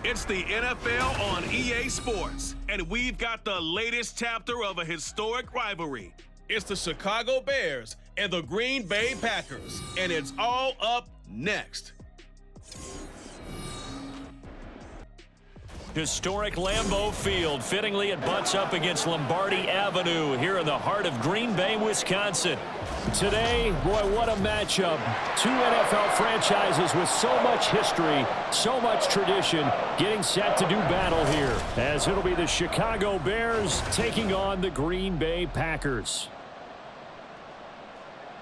It's the NFL on EA Sports, and we've got the latest chapter of a historic rivalry. It's the Chicago Bears and the Green Bay Packers, and it's all up next. Historic Lambeau Field. Fittingly, it butts up against Lombardi Avenue here in the heart of Green Bay, Wisconsin. Today, boy, what a matchup. Two NFL franchises with so much history, so much tradition, getting set to do battle here, as it'll be the Chicago Bears taking on the Green Bay Packers.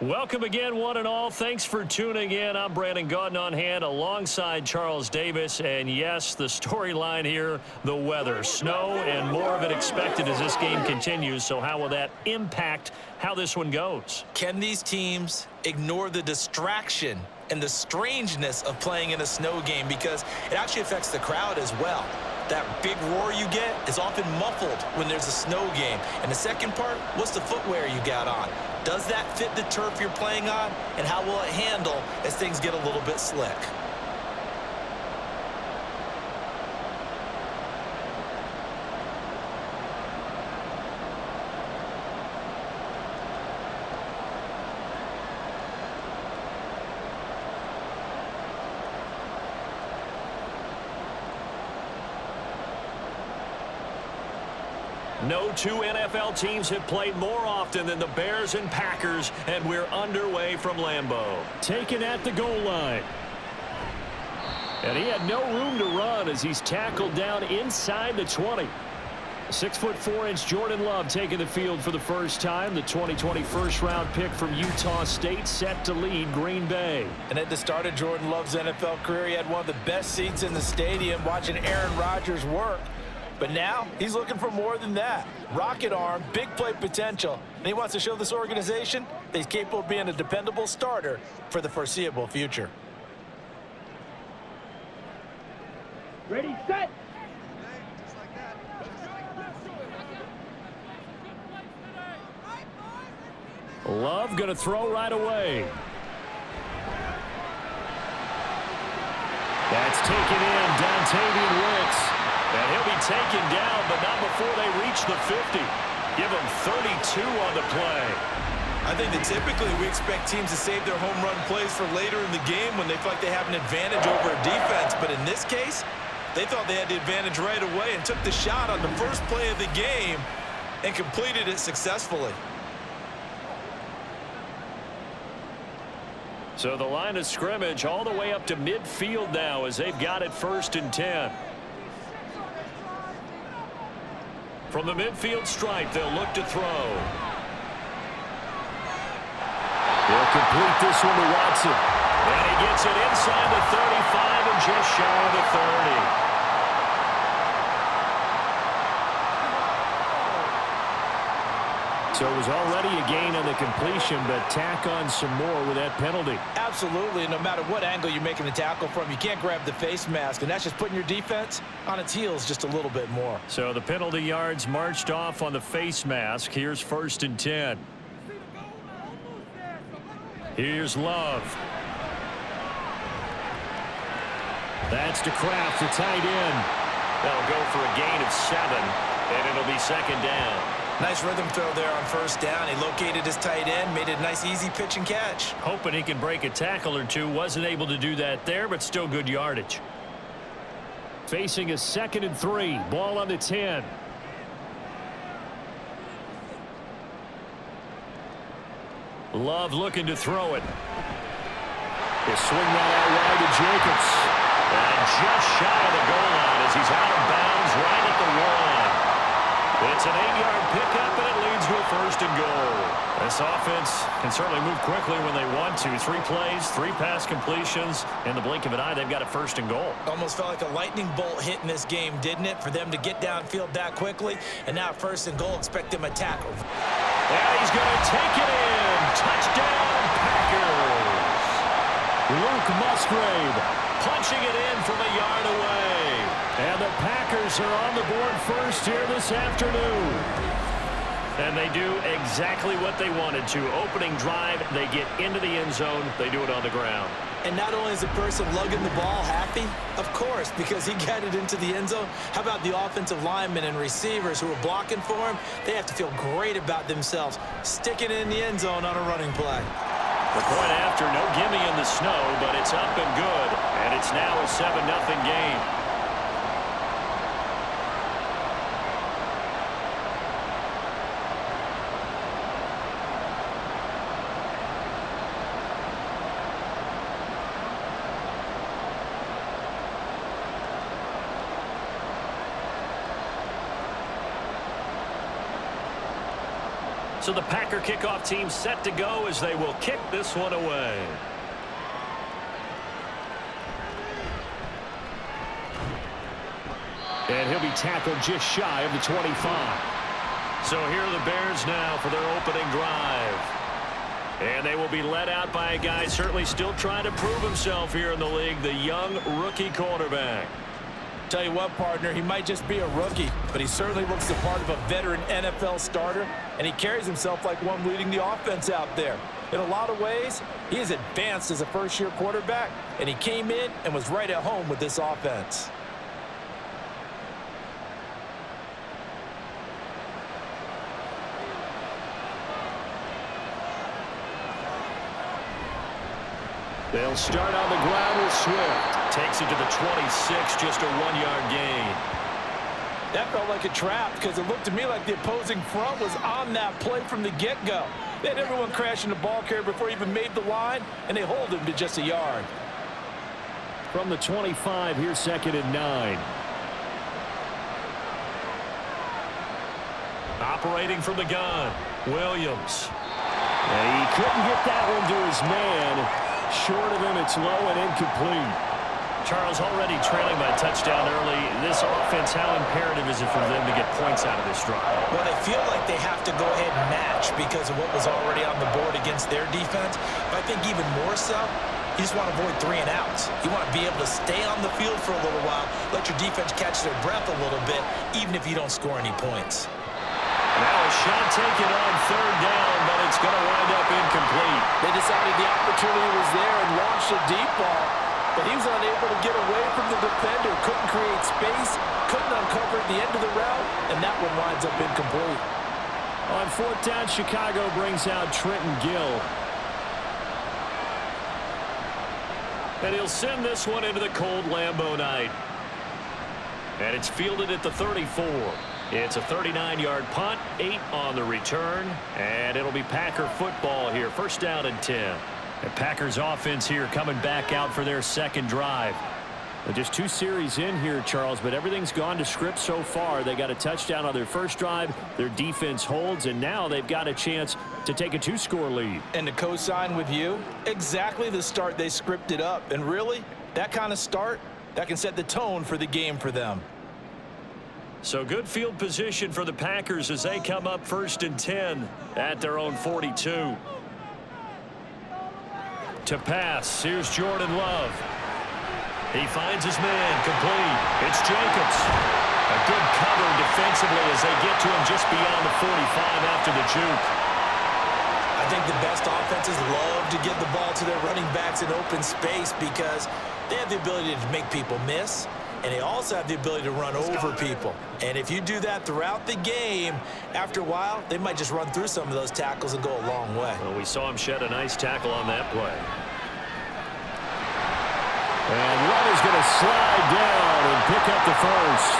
Welcome again, one and all. Thanks for tuning in. I'm Brandon Gaudin on hand alongside Charles Davis. And yes, the storyline here, the weather. Snow and more of it expected as this game continues. So how will that impact how this one goes? Can these teams ignore the distraction and the strangeness of playing in a snow game? Because it actually affects the crowd as well. That big roar you get is often muffled when there's a snow game. And the second part, what's the footwear you got on? Does that fit the turf you're playing on? And how will it handle as things get a little bit slick? No two NFL teams have played more often than the Bears and Packers, and we're underway from Lambeau. Taken at the goal line. And he had no room to run as he's tackled down inside the 20. 6'4" Jordan Love taking the field for the first time. The 2020 first-round pick from Utah State set to lead Green Bay. And at the start of Jordan Love's NFL career, he had one of the best seats in the stadium watching Aaron Rodgers work. But now he's looking for more than that. Rocket arm, big play potential, and he wants to show this organization that he's capable of being a dependable starter for the foreseeable future. Ready, set. Love going to throw right away. That's taken in, Dontavian Wicks. And he'll be taken down, but not before they reach the 50. Give him 32 on the play. I think that typically we expect teams to save their home run plays for later in the game when they feel like they have an advantage over a defense. But in this case, they thought they had the advantage right away and took the shot on the first play of the game and completed it successfully. So the line of scrimmage all the way up to midfield now as they've got it 1st and 10. From the midfield stripe, they'll look to throw. They'll complete this one to Watson. And he gets it inside the 35 and just shy of the 30. So it was already a gain on the completion, but tack on some more with that penalty. Absolutely. No matter what angle you're making the tackle from, you can't grab the face mask, and that's just putting your defense on its heels just a little bit more. So the penalty yards marched off on the face mask. Here's 1st and 10. Here's Love. That's to Kraft, the tight end. That'll go for a gain of 7, and it'll be 2nd down. Nice rhythm throw there on 1st down. He located his tight end, made it a nice, easy pitch and catch. Hoping he can break a tackle or two. Wasn't able to do that there, but still good yardage. Facing a 2nd and 3. Ball on the 10. Love looking to throw it. They swing that out wide to Jacobs. And just shy of the goal line as he's out of bounds right at the 1. It's an 8-yard pickup, and it leads to a 1st and goal. This offense can certainly move quickly when they want to. 3 plays, 3 pass completions. In the blink of an eye, they've got a 1st and goal. Almost felt like a lightning bolt hit in this game, didn't it? For them to get downfield that quickly. And now 1st and goal, expect them to tackle. And he's going to take it in. Touchdown, Packers. Luke Musgrave punching it in from a yard away. And the Packers are on the board first here this afternoon. And they do exactly what they wanted to. Opening drive, they get into the end zone. They do it on the ground. And not only is the person lugging the ball happy, of course, because he got it into the end zone. How about the offensive linemen and receivers who are blocking for him? They have to feel great about themselves, sticking it in the end zone on a running play. The point after, no gimme in the snow, but it's up and good. And it's now a 7-0 game. So the Packer kickoff team set to go as they will kick this one away. And he'll be tackled just shy of the 25. So here are the Bears now for their opening drive. And they will be led out by a guy certainly still trying to prove himself here in the league, the young rookie quarterback. Tell you what, partner, he might just be a rookie, but he certainly looks the part of a veteran NFL starter, and he carries himself like one leading the offense out there. In a lot of ways, he is advanced as a first-year quarterback, and he came in and was right at home with this offense. They'll start on the ground with Swift. Takes it to the 26, just a 1-yard gain. That felt like a trap because it looked to me like the opposing front was on that play from the get-go. They had everyone crashing the ball carrier before he even made the line, and they hold him to just a yard. From the 25, here's 2nd and 9. Operating from the gun, Williams. And he couldn't get that one to his man. Short of him, it's low and incomplete. Charles, already trailing by a touchdown early. This offense, how imperative is it for them to get points out of this drive? Well, they feel like they have to go ahead and match because of what was already on the board against their defense. But I think even more so, you just want to avoid 3 and outs. You want to be able to stay on the field for a little while, let your defense catch their breath a little bit, even if you don't score any points. Now a shot taken on 3rd down, but it's going to wind up incomplete. They decided the opportunity was there and launched a deep ball, but he was unable to get away from the defender, couldn't create space, couldn't uncover at the end of the route, and that one winds up incomplete. On 4th down, Chicago brings out Trenton Gill. And he'll send this one into the cold Lambeau night. And it's fielded at the 34. It's a 39-yard punt, 8 on the return, and it'll be Packer football here. 1st down and 10. The Packers offense here coming back out for their 2nd drive. Well, just 2 series in here, Charles, but everything's gone to script so far. They got a touchdown on their 1st drive. Their defense holds, and now they've got a chance to take a 2-score lead. And to co-sign with you, exactly the start they scripted up. And really, that kind of start, that can set the tone for the game for them. So good field position for the Packers as they come up 1st and 10 at their own 42. To pass, here's Jordan Love. He finds his man, complete. It's Jacobs. A good cover defensively as they get to him just beyond the 45 after the juke. I think the best offenses love to get the ball to their running backs in open space because they have the ability to make people miss, and they also have the ability to run over people. And if you do that throughout the game, after a while, they might just run through some of those tackles and go a long way. Well, we saw him shed a nice tackle on that play. And Love is going to slide down and pick up the 1st.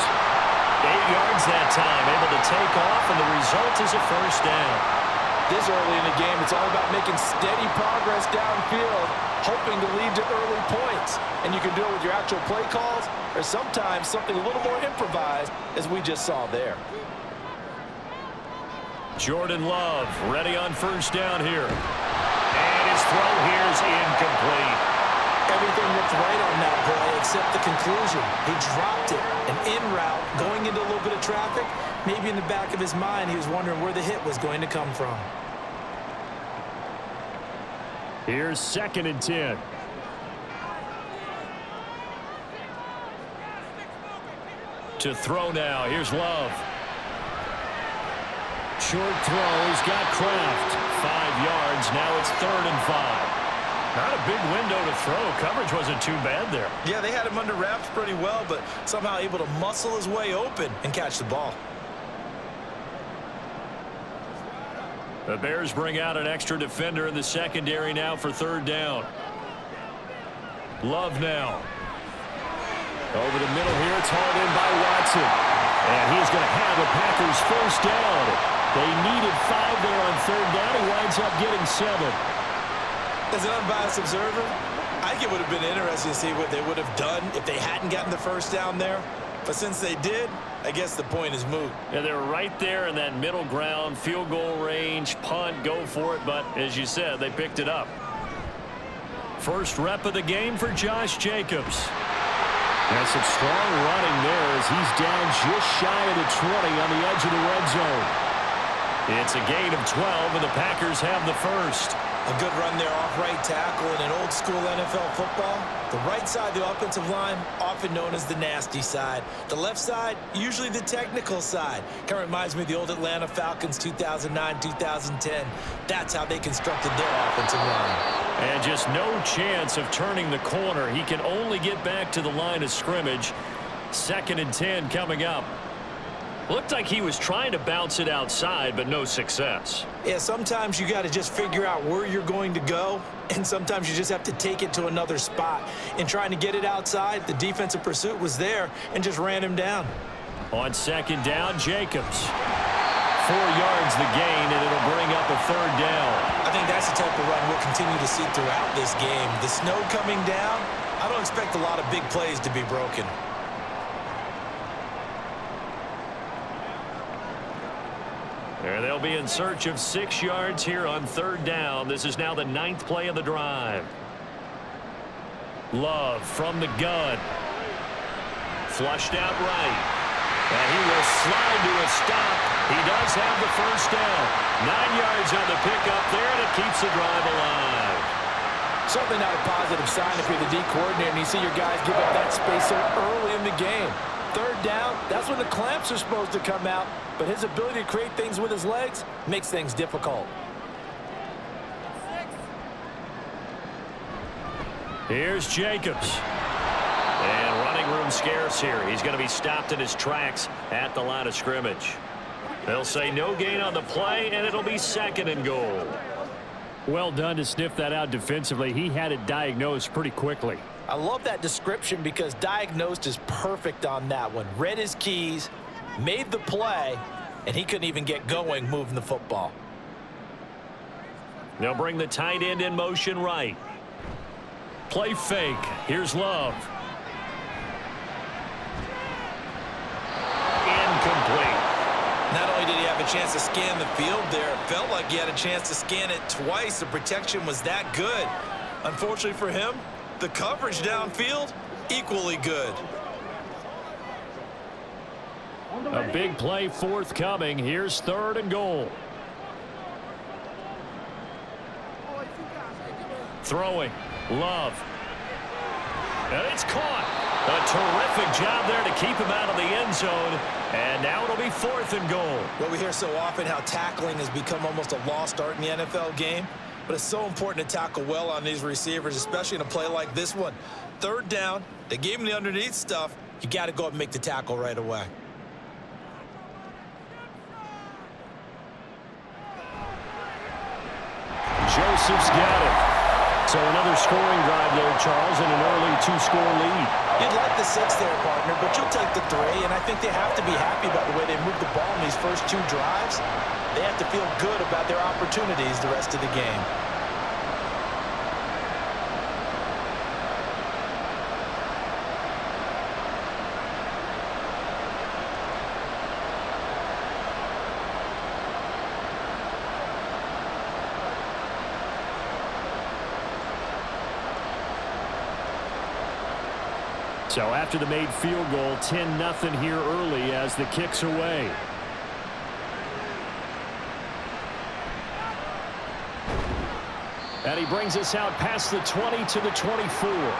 8 yards that time, able to take off, and the result is a 1st down. This early in the game, it's all about making steady progress downfield, hoping to lead to early points. And you can do it with your actual play calls, or sometimes something a little more improvised, as we just saw there. Jordan Love ready on 1st down here. And his throw here is incomplete. Everything looked right on that play except the conclusion. He dropped it, an in route, going into a little bit of traffic. Maybe in the back of his mind, he was wondering where the hit was going to come from. Here's 2nd and 10. To throw now, here's Love. Short throw, he's got Kraft. 5 yards, now it's 3rd and 5. Not a big window to throw. Coverage wasn't too bad there. Yeah, they had him under wraps pretty well, but somehow able to muscle his way open and catch the ball. The Bears bring out an extra defender in the secondary now for third down. Love now. Over the middle here, it's hauled in by Watson. And he's going to have the Packers first down. They needed 5 there on third down. He winds up getting 7. As an unbiased observer, I think it would have been interesting to see what they would have done if they hadn't gotten the first down there. But since they did, I guess the point is moot. Yeah, they were right there in that middle ground, field goal range, punt, go for it. But as you said, they picked it up. First rep of the game for Josh Jacobs. That's some strong running there as he's down just shy of the 20 on the edge of the red zone. It's a gain of 12, and the Packers have the first. A good run there off right tackle in an old-school NFL football. The right side, the offensive line, often known as the nasty side. The left side, usually the technical side. Kind of reminds me of the old Atlanta Falcons 2009-2010. That's how they constructed their offensive line. And just no chance of turning the corner. He can only get back to the line of scrimmage. 2nd and 10 coming up. Looked like he was trying to bounce it outside, but no success. Yeah, sometimes you got to just figure out where you're going to go, and sometimes you just have to take it to another spot. In trying to get it outside, the defensive pursuit was there and just ran him down. On 2nd down, Jacobs. 4 yards the gain, and it'll bring up a third down. I think that's the type of run we'll continue to see throughout this game. The snow coming down, I don't expect a lot of big plays to be broken. There they'll be in search of 6 yards here on third down. This is now the 9th play of the drive. Love from the gun. Flushed out right. And he will slide to a stop. He does have the first down. 9 yards on the pickup there, and it keeps the drive alive. Certainly not a positive sign if you're the D coordinator and you see your guys give up that space so early in the game. Third down, that's when the clamps are supposed to come out, but his ability to create things with his legs makes things difficult. Here's Jacobs. And running room scarce here. He's going to be stopped in his tracks at the line of scrimmage. They'll say no gain on the play, and it'll be 2nd and goal. Well done to sniff that out defensively. He had it diagnosed pretty quickly. I love that description because diagnosed is perfect on that one. Read his keys, made the play, and he couldn't even get going moving the football. They'll bring the tight end in motion right. Play fake. Here's Love. Incomplete. Not only did he have a chance to scan the field there, it felt like he had a chance to scan it twice. The protection was that good. Unfortunately for him, the coverage downfield, equally good. A big play forthcoming. Here's 3rd and goal. Throwing. Love. And it's caught. A terrific job there to keep him out of the end zone. And now it'll be 4th and goal. Well, we hear so often how tackling has become almost a lost art in the NFL game. But it's so important to tackle well on these receivers, especially in a play like this one. 3rd down, they gave him the underneath stuff. You got to go up and make the tackle right away. Joseph's got it. So another scoring drive there, Charles, and an early 2-score lead. You'd like the 6 there, partner, but you'll take the 3, and I think they have to be happy about the way they moved the ball in these first 2 drives. They have to feel good about their opportunities the rest of the game. So after the made field goal, 10-0 here early as the kick's away. And he brings us out past the 20 to the 24.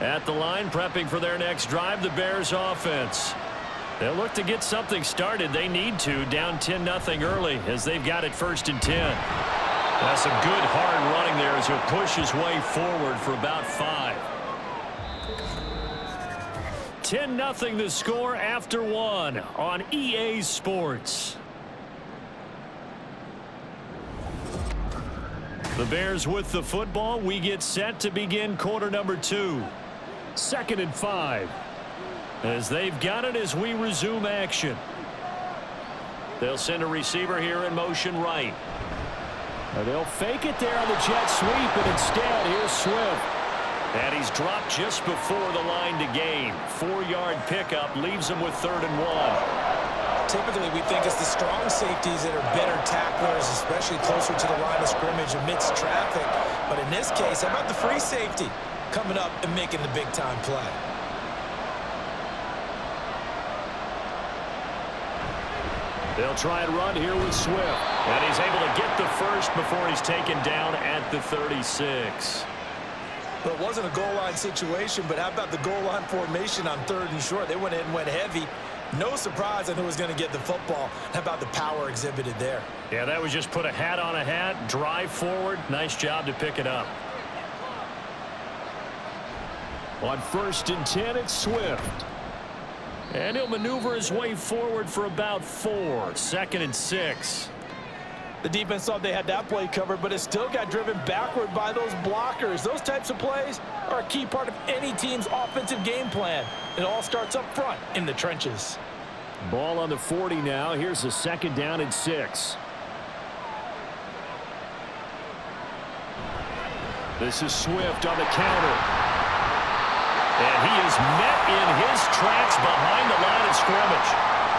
At the line, prepping for their next drive, the Bears offense. They'll look to get something started. They need to, down 10-0 early as they've got it 1st and 10. That's a good hard running there as he'll push his way forward for about 5. 10-0 the score after 1 on EA Sports. The Bears with the football. We get set to begin quarter number 2. 2nd and 5. As they've got it as we resume action. They'll send a receiver here in motion right. They'll fake it there on the jet sweep, and instead, here's Swift. And he's dropped just before the line to gain. 4-yard pickup leaves him with 3rd and 1. Typically, we think it's the strong safeties that are better tacklers, especially closer to the line of scrimmage amidst traffic. But in this case, how about the free safety coming up and making the big-time play? They'll try and run here with Swift. And he's able to get the first before he's taken down at the 36. Well, it wasn't a goal line situation, but how about the goal line formation on 3rd and short? They went in and went heavy. No surprise on who was going to get the football. How about the power exhibited there? Yeah, that was just put a hat on a hat, drive forward. Nice job to pick it up. On 1st and 10, it's Swift. And he'll maneuver his way forward for about 4. 2nd and 6. The defense thought they had that play covered, but it still got driven backward by those blockers. Those types of plays are a key part of any team's offensive game plan. It all starts up front in the trenches. Ball on the 40 now. Here's a 2nd down and 6. This is Swift on the counter. And he is met in his tracks behind the line of scrimmage.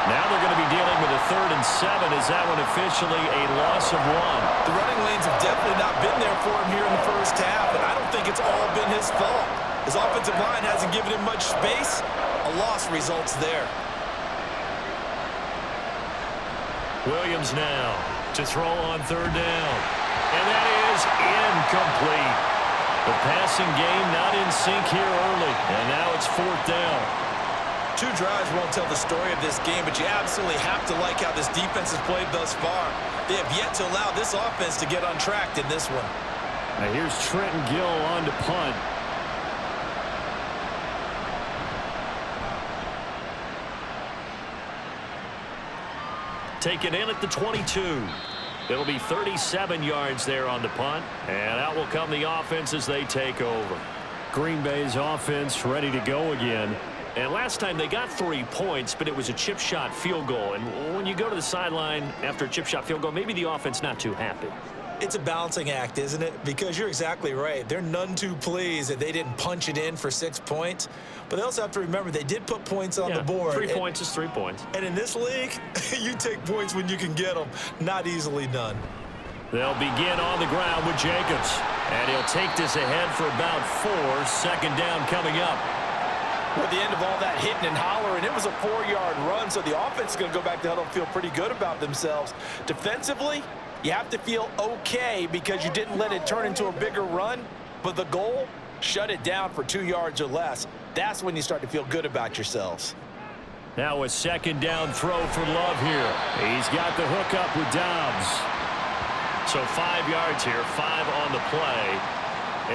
Now they're going to be dealing with a 3rd and 7. Is that one officially a loss of 1? The running lanes have definitely not been there for him here in the first half, and I don't think it's all been his fault. His offensive line hasn't given him much space. A loss results there. Williams now to throw on 3rd down. And that is incomplete. The passing game not in sync here early, and now it's 4th down. 2 drives won't tell the story of this game, but you absolutely have to like that this defense has played thus far. They have yet to allow this offense to get untracked in this one. Now here's Trenton Gill on to punt. Taken in at the 22. It'll be 37 yards there on the punt, and out will come the offense as they take over. Green Bay's offense ready to go again. And last time they got 3 points, but it was a chip shot field goal. And when you go to the sideline after a chip shot field goal, maybe the offense not too happy. It's a balancing act, isn't it? Because you're exactly right. They're none too pleased that they didn't punch it in for 6 points. But they also have to remember they did put points on the board. 3 points is 3 points. And in this league, you take points when you can get them. Not easily done. They'll begin on the ground with Jacobs. And he'll take this ahead for about 4. 2nd down coming up. At the end of all that hitting and hollering, it was a 4-yard run, so the offense is going to go back to huddle and feel pretty good about themselves. Defensively, you have to feel okay because you didn't let it turn into a bigger run, but the goal, shut it down for 2 yards or less. That's when you start to feel good about yourselves. Now a 2nd down throw for Love here. He's got the hook up with Dobbs. So 5 yards here, 5 on the play,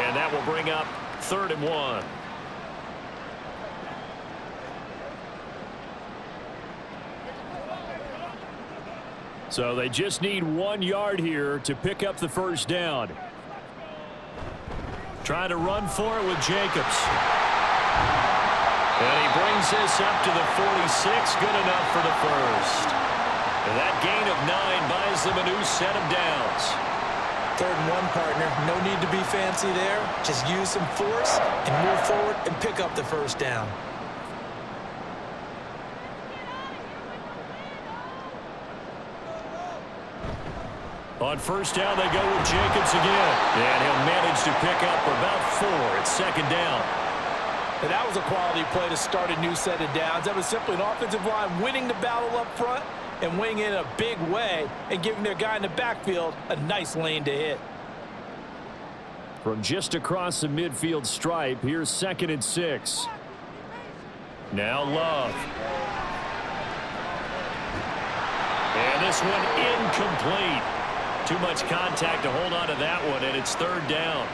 and that will bring up 3rd and 1. So they just need 1 yard here to pick up the 1st down. Trying to run for it with Jacobs. And he brings this up to the 46. Good enough for the 1st. And that gain of 9 buys them a new set of downs. 3rd and 1, partner. No need to be fancy there. Just use some force and move forward and pick up the 1st down. On 1st down, they go with Jacobs again. And he'll manage to pick up about 4. It's 2nd down. And that was a quality play to start a new set of downs. That was simply an offensive line winning the battle up front and winning in a big way and giving their guy in the backfield a nice lane to hit. From just across the midfield stripe, here's 2nd and 6. Now Love. And this one incomplete. Too much contact to hold on to that one, and it's 3rd down.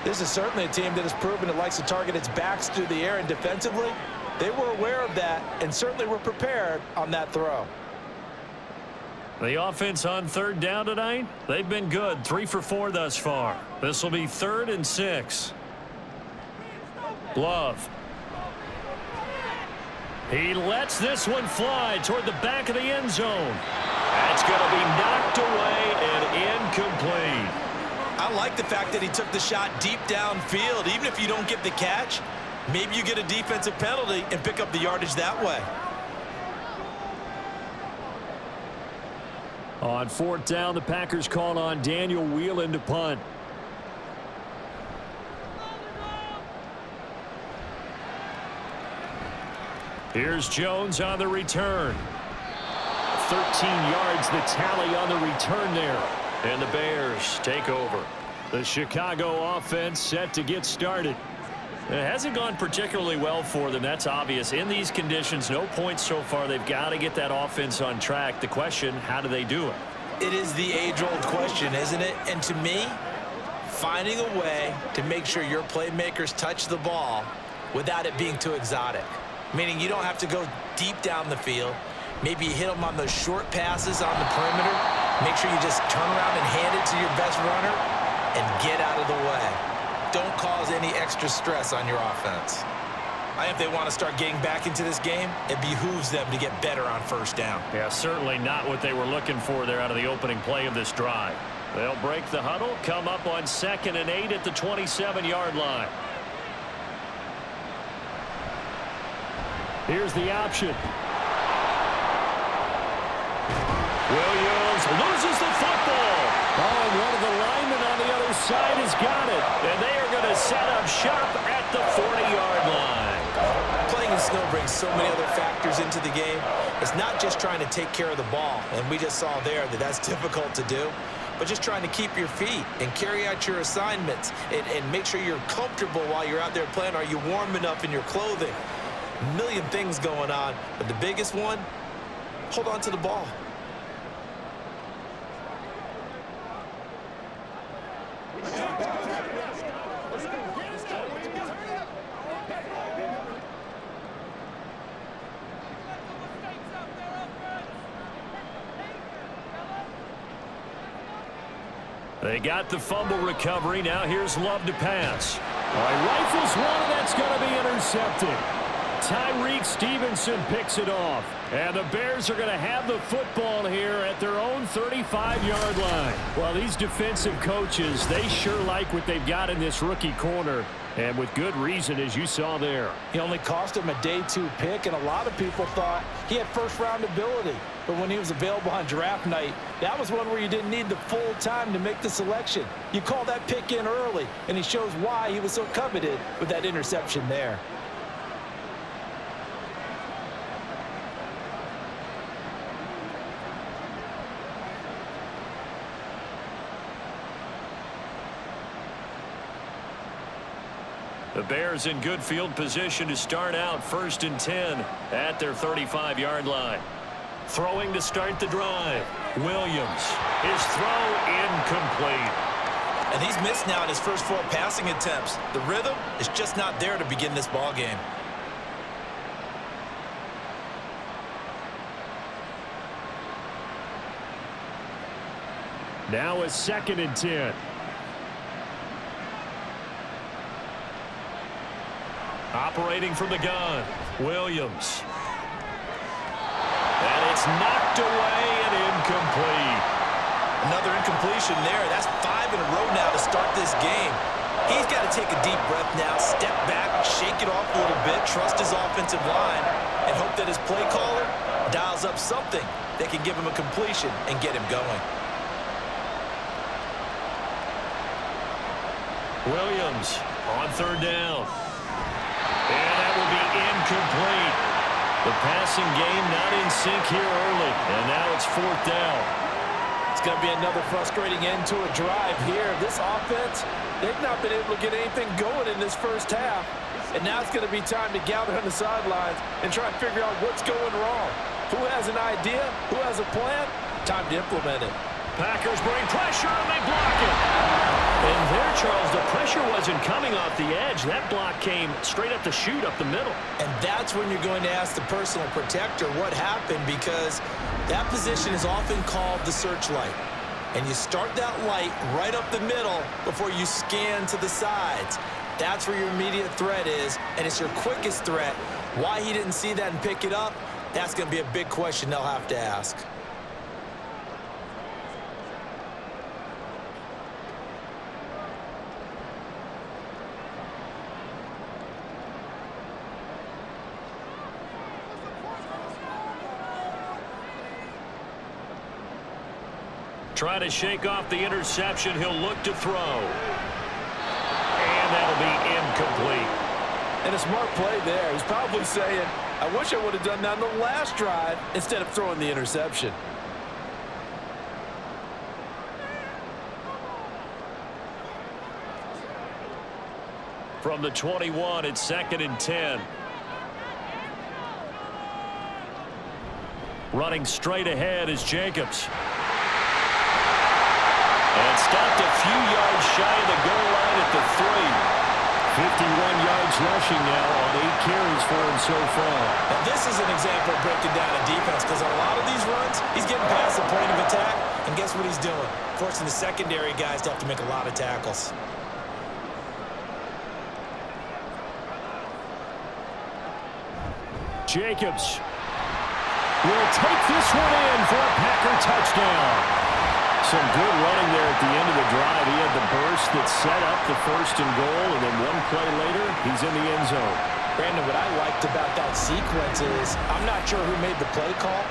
This is certainly a team that has proven it likes to target its backs through the air, and defensively, they were aware of that and certainly were prepared on that throw. The offense on 3rd down tonight, they've been good. 3 for 4 thus far. This will be 3rd and 6. Love. He lets this one fly toward the back of the end zone. That's going to be knocked away and incomplete. I like the fact that he took the shot deep downfield. Even if you don't get the catch, maybe you get a defensive penalty and pick up the yardage that way. On 4th down, the Packers call on Daniel Whelan to punt. Here's Jones on the return. 13 yards the tally on the return there. And the Bears take over. The Chicago offense set to get started. It hasn't gone particularly well for them. That's obvious. In these conditions, no points so far. They've got to get that offense on track. The question, how do they do it? It is the age-old question, isn't it? And to me, finding a way to make sure your playmakers touch the ball without it being too exotic. Meaning you don't have to go deep down the field. Maybe you hit them on those short passes on the perimeter. Make sure you just turn around and hand it to your best runner and get out of the way. Don't cause any extra stress on your offense. If they want to start getting back into this game, it behooves them to get better on 1st down. Yeah, certainly not what they were looking for there out of the opening play of this drive. They'll break the huddle, come up on 2nd and 8 at the 27-yard line. Here's the option. Williams loses the football. Oh, and one of the linemen on the other side has got it. And they are going to set up shop at the 40-yard line. Playing in snow brings so many other factors into the game. It's not just trying to take care of the ball, and we just saw there that that's difficult to do, but just trying to keep your feet and carry out your assignments and make sure you're comfortable while you're out there playing. Are you warm enough in your clothing? A million things going on, but the biggest one, hold on to the ball. They got the fumble recovery. Now here's Love to pass. Rifles one, and that's going to be intercepted. Tyreek Stevenson picks it off. And the Bears are going to have the football here at their own 35-yard line. Well, these defensive coaches, they sure like what they've got in this rookie corner. And with good reason, as you saw there. He only cost him a day 2 pick, and a lot of people thought he had first-round ability. But when he was available on draft night, that was one where you didn't need the full time to make the selection. You call that pick in early, and he shows why he was so coveted with that interception there. The Bears in good field position to start out 1st and 10 at their 35-yard line. Throwing to start the drive. Williams. His throw incomplete. And he's missed now in his first 4 passing attempts. The rhythm is just not there to begin this ball game. Now a 2nd and 10. Operating from the gun, Williams. And it's knocked away and incomplete. Another incompletion there. That's 5 in a row now to start this game. He's got to take a deep breath now, step back, shake it off a little bit, trust his offensive line, and hope that his play caller dials up something that can give him a completion and get him going. Williams on 3rd down. And that will be incomplete. The passing game not in sync here early. And now it's 4th down. It's going to be another frustrating end to a drive here. This offense, they've not been able to get anything going in this first half. And now it's going to be time to gather on the sidelines and try and figure out what's going wrong. Who has an idea? Who has a plan? Time to implement it. Packers bring pressure, and they block it. And there, Charles, the pressure wasn't coming off the edge. That block came straight up the chute, up the middle. And that's when you're going to ask the personal protector what happened, because that position is often called the searchlight. And you start that light right up the middle before you scan to the sides. That's where your immediate threat is, and it's your quickest threat. Why he didn't see that and pick it up, that's going to be a big question they'll have to ask. Try to shake off the interception. He'll look to throw. And that'll be incomplete. And a smart play there. He's probably saying, I wish I would have done that on the last drive instead of throwing the interception. From the 21, it's 2nd and 10. Running straight ahead is Jacobs. And stopped a few yards shy of the goal line at the 3. 51 yards rushing now on 8 carries for him so far. And this is an example of breaking down a defense, because on a lot of these runs, he's getting past the point of attack, and guess what he's doing? Forcing the secondary guys to have to make a lot of tackles. Jacobs will take this one in for a Packer touchdown. Some good running there at the end of the drive. He had the burst that set up the 1st and goal, and then one play later, he's in the end zone. Brandon, what I liked about that sequence is, I'm not sure who made the play call,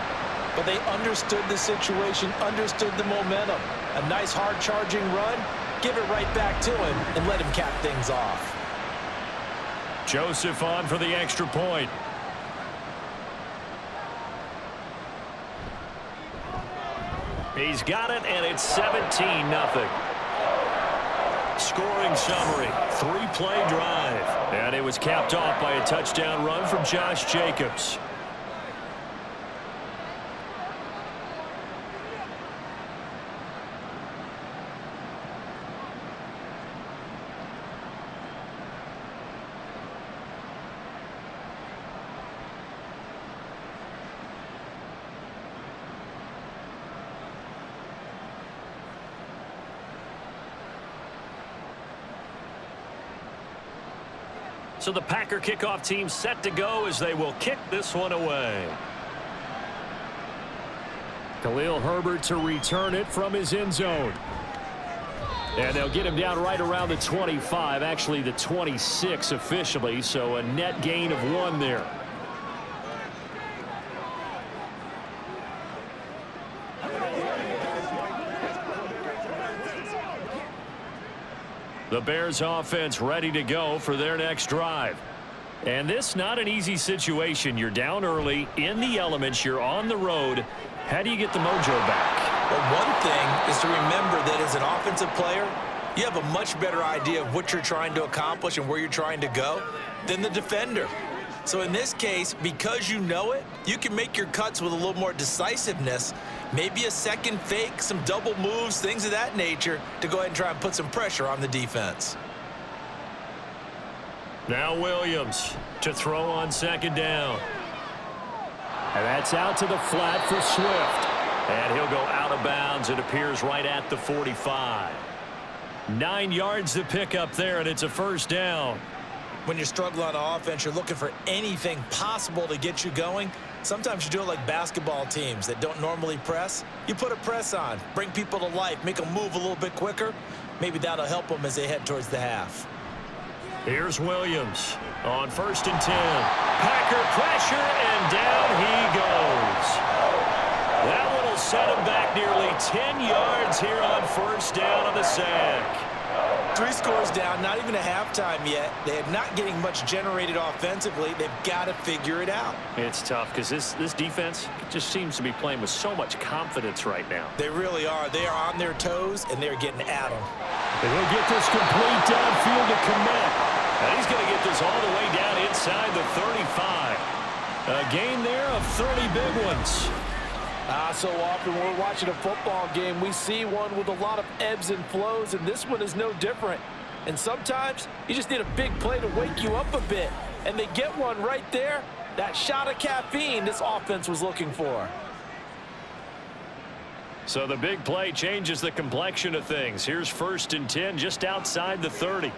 but they understood the situation, understood the momentum. A nice hard charging run, give it right back to him, and let him cap things off. Joseph on for the extra point. He's got it, and it's 17-0. Scoring summary, 3-play drive. And it was capped off by a touchdown run from Josh Jacobs. So the Packer kickoff team set to go as they will kick this one away. Khalil Herbert to return it from his end zone. And they'll get him down right around the 25, actually the 26 officially, so a net gain of 1 there. The Bears offense ready to go for their next drive. And this not an easy situation. You're down early, in the elements, you're on the road. How do you get the mojo back? Well, one thing is to remember that as an offensive player, you have a much better idea of what you're trying to accomplish and where you're trying to go than the defender. So in this case, because you know it, you can make your cuts with a little more decisiveness. Maybe a second fake, some double moves, things of that nature to go ahead and try and put some pressure on the defense. Now Williams to throw on 2nd down. And that's out to the flat for Swift. And he'll go out of bounds. It appears right at the 45. 9 yards to pick up there, and it's a 1st down. When you're struggling on offense, you're looking for anything possible to get you going. Sometimes you do it like basketball teams that don't normally press. You put a press on, bring people to life, make them move a little bit quicker. Maybe that'll help them as they head towards the half. Here's Williams on 1st and 10. Packer pressure, and down he goes. That one will set him back nearly 10 yards here on 1st down on the sack. 3 scores down, not even a halftime yet. They're not getting much generated offensively. They've got to figure it out. It's tough because this defense just seems to be playing with so much confidence right now. They really are. They are on their toes, and they're getting at them. And he'll get this complete downfield to Kmet. And he's going to get this all the way down inside the 35. A gain there of 30 big ones. So often we're watching a football game, we see one with a lot of ebbs and flows, and this one is no different. And sometimes you just need a big play to wake you up a bit. And they get one right there. That shot of caffeine this offense was looking for. So the big play changes the complexion of things. Here's 1st and 10 just outside the 30.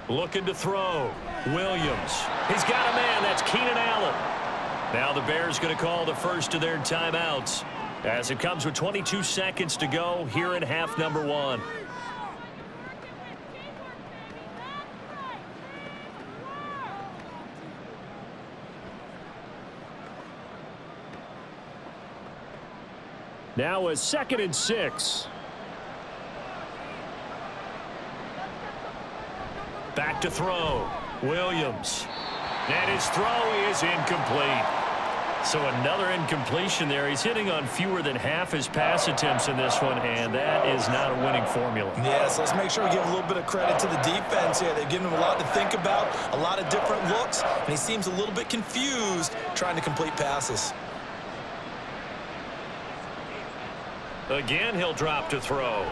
Looking to throw. Williams. He's got a man. That's Keenan Allen. Now the Bears going to call the first of their timeouts as it comes with 22 seconds to go here in half number 1. Now a 2nd and 6. Back to throw. Williams. And his throw is incomplete. So another incompletion there. He's hitting on fewer than half his pass attempts in this one, and that is not a winning formula. Yes, let's make sure we give a little bit of credit to the defense here. They're giving him a lot to think about, a lot of different looks, and he seems a little bit confused trying to complete passes. Again, he'll drop to throw.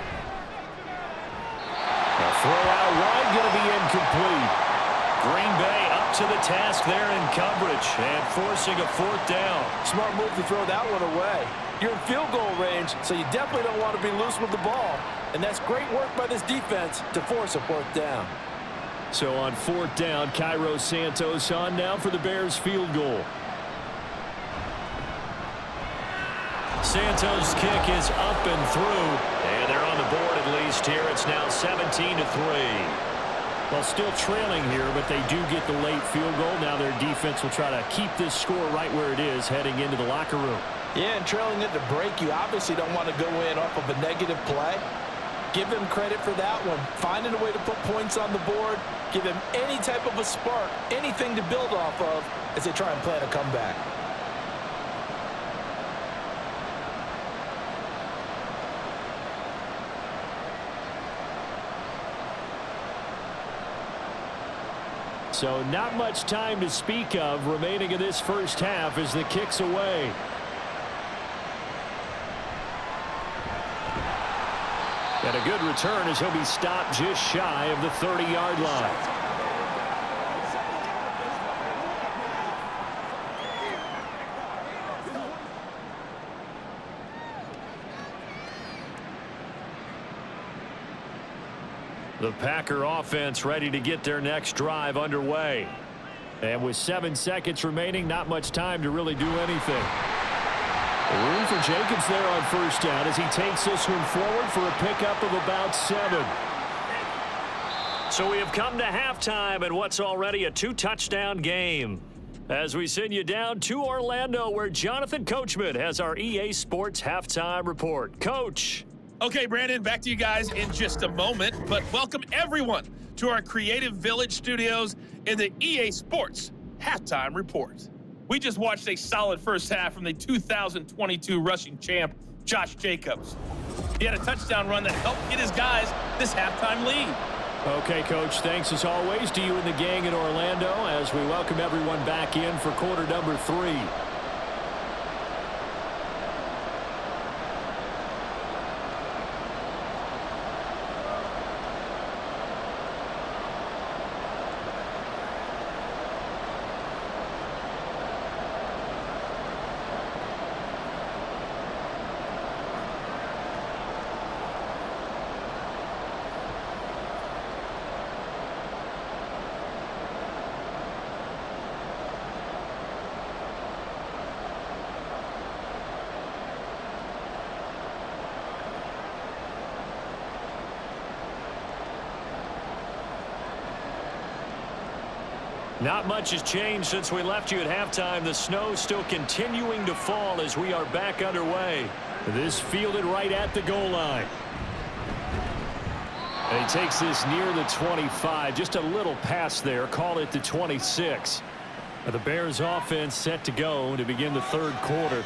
A throw out wide, going to be incomplete. Green Bay up to the task there in coverage and forcing a 4th down. Smart move to throw that one away. You're in field goal range, so you definitely don't want to be loose with the ball. And that's great work by this defense to force a 4th down. So on 4th down, Cairo Santos on now for the Bears field goal. Santos' kick is up and through, and they're on the board at least here. It's now 17-3. Well, still trailing here, but they do get the late field goal. Now their defense will try to keep this score right where it is heading into the locker room. Yeah, and trailing at the break, you obviously don't want to go in off of a negative play. Give them credit for that one. Finding a way to put points on the board. Give them any type of a spark, anything to build off of as they try and plan a comeback. So not much time to speak of remaining in this first half as the kick's away. And a good return as he'll be stopped just shy of the 30-yard line. The Packer offense ready to get their next drive underway. And with 7 seconds remaining, not much time to really do anything. Room for Jacobs there on 1st down as he takes this one forward for a pickup of about 7. So we have come to halftime in what's already a 2-touchdown game. As we send you down to Orlando, where Jonathan Coachman has our EA Sports halftime report. Coach. Okay, Brandon, back to you guys in just a moment, but welcome everyone to our Creative Village studios in the EA Sports Halftime Report. We just watched a solid first half from the 2022 rushing champ, Josh Jacobs. He had a touchdown run that helped get his guys this halftime lead. Okay, Coach, thanks as always to you and the gang in Orlando as we welcome everyone back in for quarter number 3. Not much has changed since we left you at halftime. The snow still continuing to fall as we are back underway. This fielded right at the goal line. He takes this near the 25. Just a little pass there. Call it the 26. The Bears offense set to go to begin the third quarter.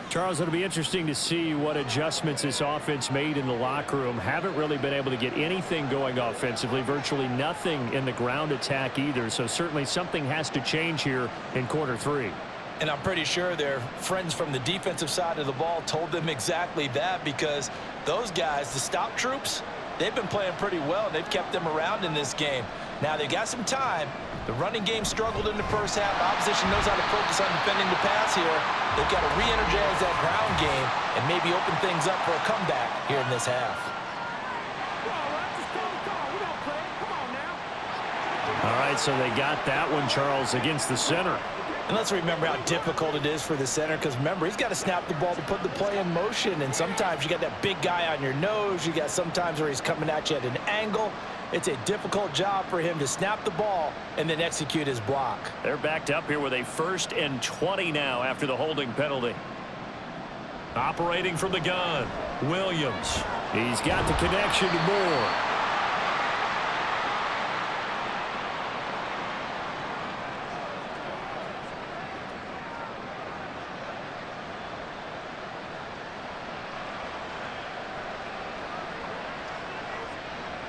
Charles, it'll be interesting to see what adjustments this offense made in the locker room. Haven't really been able to get anything going offensively. Virtually nothing in the ground attack either. So certainly something has to change here in quarter three. And I'm pretty sure their friends from the defensive side of the ball told them exactly that, because those guys, the stop troops, they've been playing pretty well, and they've kept them around in this game. Now, they've got some time. The running game struggled in the first half. Opposition knows how to focus on defending the pass here. They've got to re-energize that ground game and maybe open things up for a comeback here in this half. All right, so they got that one, Charles, against the center. And let's remember how difficult it is for the center, because remember, he's got to snap the ball to put the play in motion, and sometimes you got that big guy on your nose. You got sometimes where he's coming at you at an angle. It's a difficult job for him to snap the ball and then execute his block. They're backed up here with a 1st and 20 now after the holding penalty. Operating from the gun, Williams. He's got the connection to Moore.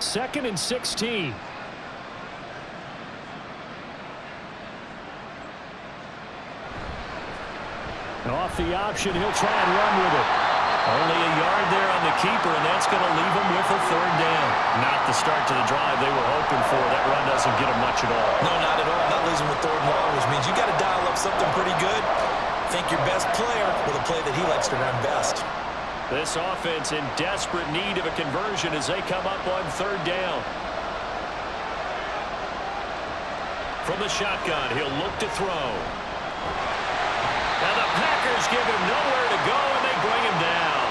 Second and 16. Off the option, he'll try and run with it. Only a yard there on the keeper, and that's going to leave him with a 3rd down. Not the start to the drive they were hoping for. That run doesn't get him much at all. No, not at all. Not losing with 3rd and long, which means you got to dial up something pretty good. Think your best player with a play that he likes to run best. This offense in desperate need of a conversion as they come up on 3rd down. From the shotgun, he'll look to throw. Now the Packers give him nowhere to go, and they bring him down.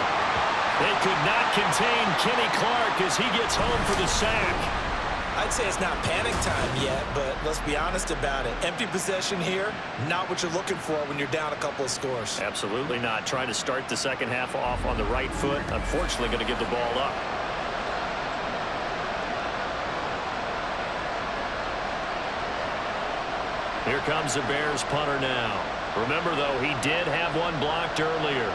They could not contain Kenny Clark as he gets home for the sack. I'd say it's not panic time yet, but let's be honest about it. Empty possession here, not what you're looking for when you're down a couple of scores. Absolutely not. Trying to start the second half off on the right foot. Unfortunately, going to give the ball up. Here comes the Bears punter now. Remember, though, he did have one blocked earlier.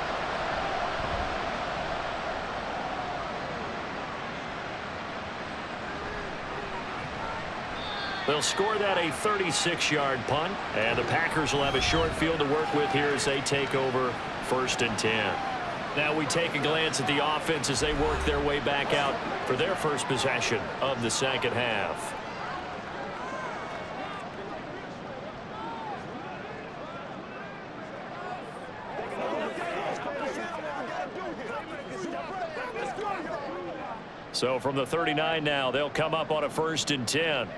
They'll score that a 36-yard punt, and the Packers will have a short field to work with here as they take over 1st and 10. Now we take a glance at the offense as they work their way back out for their first possession of the second half. So from the 39 now, they'll come up on a 1st and 10.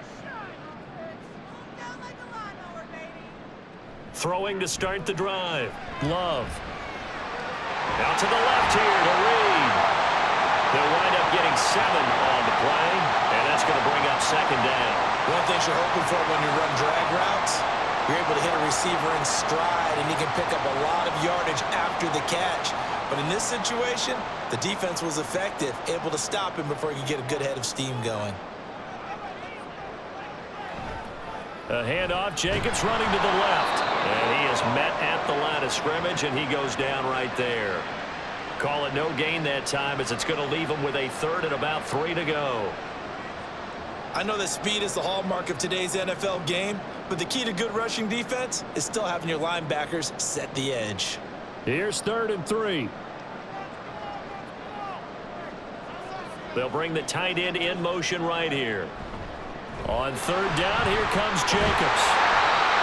Throwing to start the drive. Love. Out to the left here to Reed. They'll wind up getting 7 on the play, and that's going to bring up 2nd down. One thing you're hoping for when you run drag routes, you're able to hit a receiver in stride, and he can pick up a lot of yardage after the catch. But in this situation, the defense was effective, able to stop him before he could get a good head of steam going. A handoff, Jacobs running to the left. And he is met at the line of scrimmage, and he goes down right there. Call it no gain that time, as it's going to leave him with a 3rd and about 3 to go. I know that speed is the hallmark of today's NFL game, but the key to good rushing defense is still having your linebackers set the edge. Here's 3rd and 3. They'll bring the tight end in motion right here. On 3rd down, here comes Jacobs.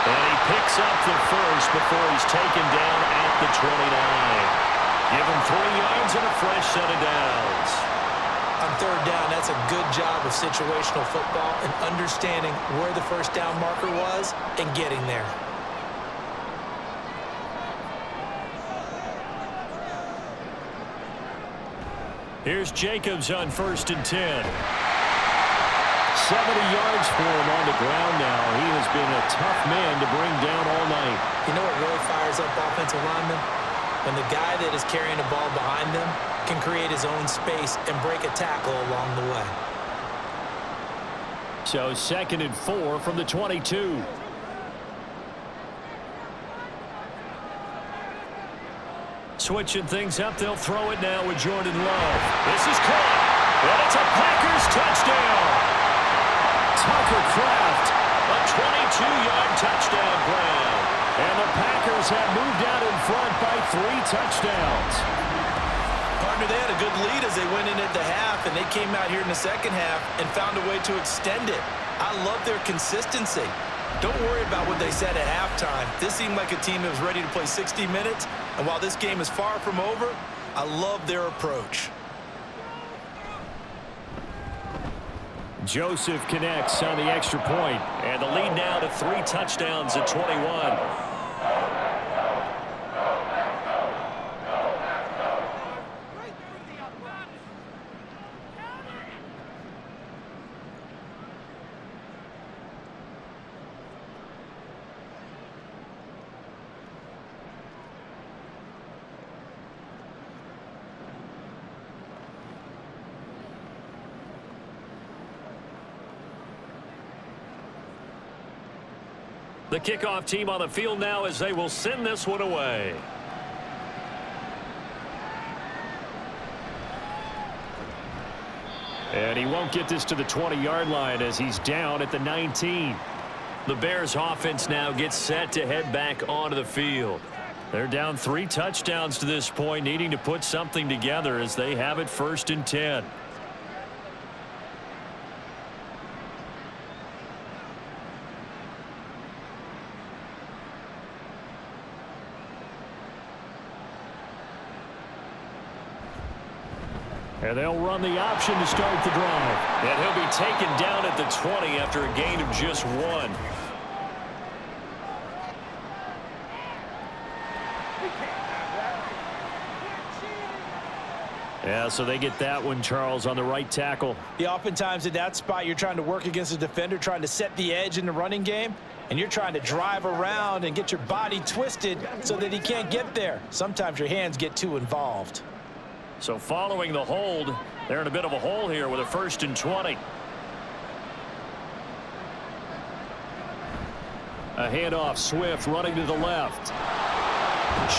And he picks up the first before he's taken down at the 29. Give him 3 yards and a fresh set of downs. On 3rd down, that's a good job of situational football and understanding where the 1st down marker was and getting there. Here's Jacobs on 1st and 10. 70 yards for him on the ground now. He has been a tough man to bring down all night. You know what really fires up offensive linemen? When the guy that is carrying the ball behind them can create his own space and break a tackle along the way. So 2nd and 4 from the 22. Switching things up, they'll throw it now with Jordan Love. This is caught, and it's a Packers touchdown. Tucker Kraft, a 22-yard touchdown grab. And the Packers have moved out in front by 3 touchdowns. Partner, they had a good lead as they went in at the half, and they came out here in the second half and found a way to extend it. I love their consistency. Don't worry about what they said at halftime. This seemed like a team that was ready to play 60 minutes, and while this game is far from over, I love their approach. Joseph connects on the extra point, and the lead now to 3 touchdowns at 21. The kickoff team on the field now as they will send this one away. And he won't get this to the 20-yard line as he's down at the 19. The Bears offense now gets set to head back onto the field. They're down 3 touchdowns to this point, needing to put something together as they have it 1st and 10. And they'll run the option to start the drive. And he'll be taken down at the 20 after a gain of just 1. Yeah, so they get that one, Charles, on the right tackle. Yeah, oftentimes in that spot, you're trying to work against a defender, trying to set the edge in the running game, and you're trying to drive around and get your body twisted so that he can't get there. Sometimes your hands get too involved. So following the hold, they're in a bit of a hole here with a 1st and 20. A handoff, Swift running to the left.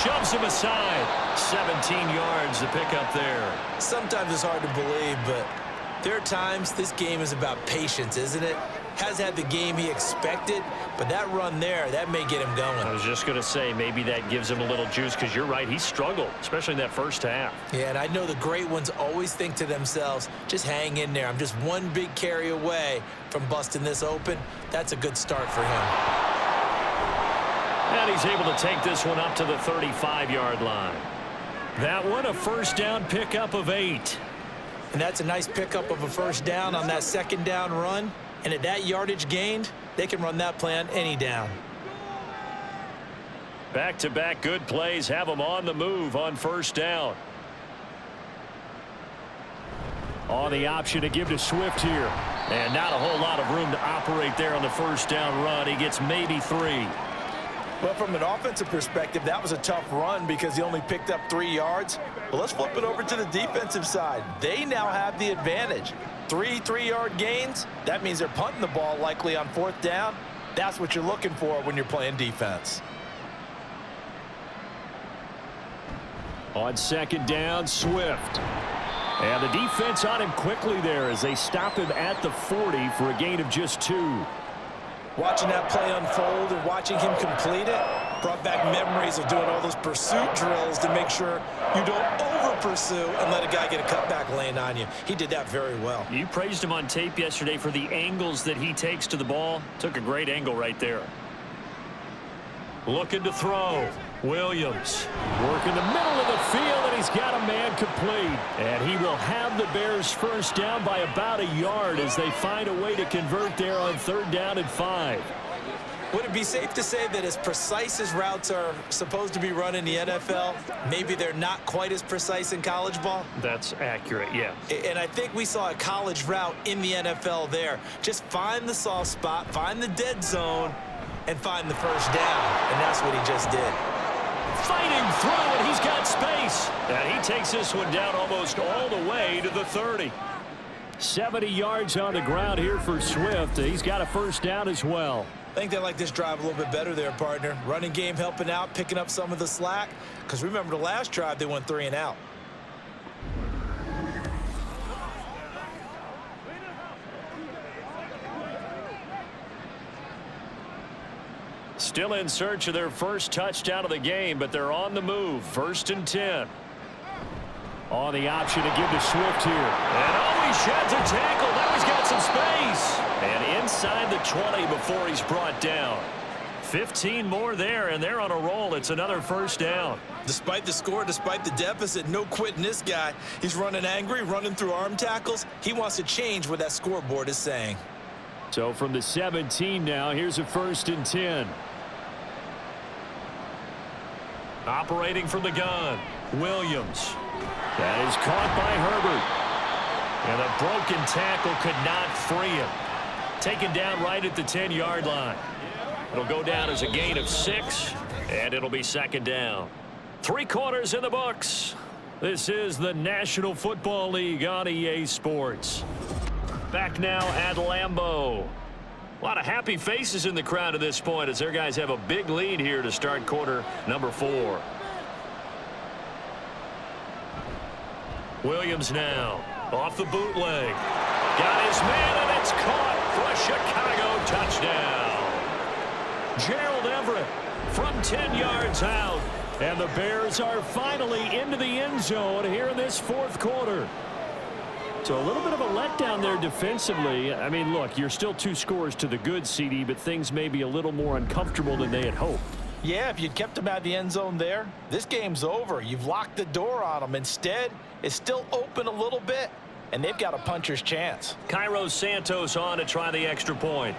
Shoves him aside. 17 yards to pick up there. Sometimes it's hard to believe, but there are times this game is about patience, isn't it? Has had the game he expected, but that run there, that may get him going. I was just going to say, maybe that gives him a little juice, because you're right, he struggled, especially in that first half. Yeah, and I know the great ones always think to themselves, just hang in there. I'm just one big carry away from busting this open. That's a good start for him. And he's able to take this one up to the 35-yard line. That one, a 1st down pickup of 8. And that's a nice pickup of a 1st down on that 2nd down run. And at that yardage gained, they can run that play on any down. Back-to-back good plays have them on the move on 1st down. On the option to give to Swift here. And not a whole lot of room to operate there on the 1st down run. He gets maybe 3. Well, from an offensive perspective, that was a tough run because he only picked up 3 yards. But let's flip it over to the defensive side. They now have the advantage. 3 3-yard gains. That means they're punting the ball likely on 4th down. That's what you're looking for when you're playing defense. On 2nd down, Swift. And the defense on him quickly there as they stop him at the 40 for a gain of just 2. Watching that play unfold and watching him complete it brought back memories of doing all those pursuit drills to make sure you don't over-pursue and let a guy get a cutback lane on you. He did that very well. You praised him on tape yesterday for the angles that he takes to the ball. Took a great angle right there. Looking to throw. Williams working the middle of the field, and he's got a man complete. And he will have the Bears 1st down by about a yard as they find a way to convert there on 3rd down and 5. Would it be safe to say that as precise as routes are supposed to be run in the NFL, maybe they're not quite as precise in college ball? That's accurate, yeah. And I think we saw a college route in the NFL there. Just find the soft spot, find the dead zone, and find the 1st down. And that's what he just did. Fighting through, and he's got space. And he takes this one down almost all the way to the 30. 70 yards on the ground here for Swift. He's got a first down as well. I think they like this drive a little bit better there, partner. Running game helping out, picking up some of the slack. Because remember the last drive, they went 3 and out. Still in search of their first touchdown of the game, but they're on the move. 1st and 10. On the option to give to Swift here. And he sheds a tackle. Now he's got some space. And inside the 20 before he's brought down. 15 more there, and they're on a roll. It's another first down. Despite the score, despite the deficit, no quitting this guy. He's running angry, running through arm tackles. He wants to change what that scoreboard is saying. So from the 17 now, here's a 1st and 10. Operating from the gun, Williams. That is caught by Herbert. And a broken tackle could not free him. Taken down right at the 10-yard line. It'll go down as a gain of 6, and it'll be 2nd down. 3 quarters in the books. This is the National Football League on EA Sports. Back now at Lambeau. A lot of happy faces in the crowd at this point as their guys have a big lead here to start quarter number 4. Williams now off the bootleg. Got his man, and it's caught for a Chicago touchdown. Gerald Everett from 10 yards out. And the Bears are finally into the end zone here in this 4th quarter. So a little bit of a letdown there defensively. I mean, look, you're still 2 scores to the good, CD, but things may be a little more uncomfortable than they had hoped. Yeah, if you'd kept them out of the end zone there, this game's over. You've locked the door on them. Instead, it's still open a little bit, and they've got a puncher's chance. Cairo Santos on to try the extra point.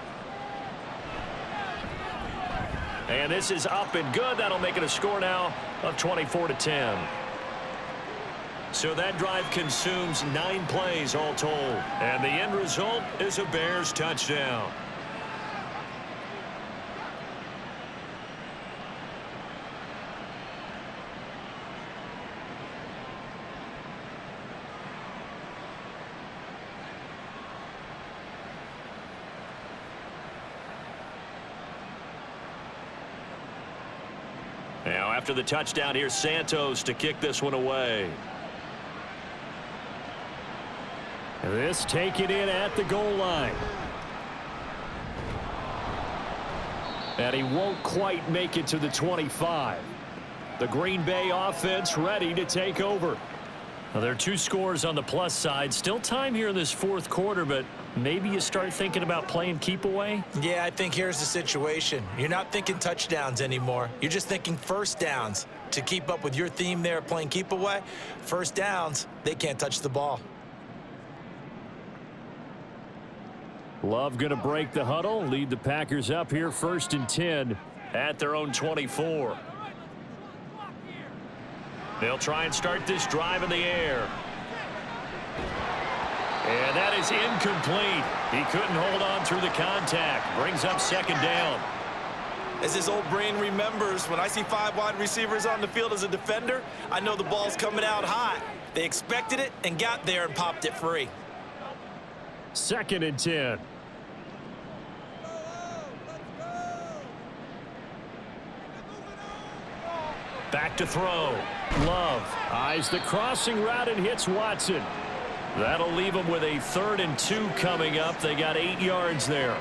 And this is up and good. That'll make it a score now of 24-10. So that drive consumes 9 plays all told. And the end result is a Bears touchdown. Now after the touchdown, here's Santos to kick this one away. This taken in at the goal line. And he won't quite make it to the 25. The Green Bay offense ready to take over. Now, there are 2 scores on the plus side. Still time here in this 4th quarter, but maybe you start thinking about playing keep away? Yeah, I think here's the situation. You're not thinking touchdowns anymore. You're just thinking first downs. To keep up with your theme there, playing keep away, first downs, they can't touch the ball. Love going to break the huddle, lead the Packers up here 1st and 10 at their own 24. They'll try and start this drive in the air. And that is incomplete. He couldn't hold on through the contact. Brings up 2nd down. As his old brain remembers, when I see 5 wide receivers on the field as a defender, I know the ball's coming out hot. They expected it and got there and popped it free. 2nd and 10. Back to throw. Love eyes the crossing route and hits Watson. That'll leave them with a 3rd and 2 coming up. They got 8 yards there.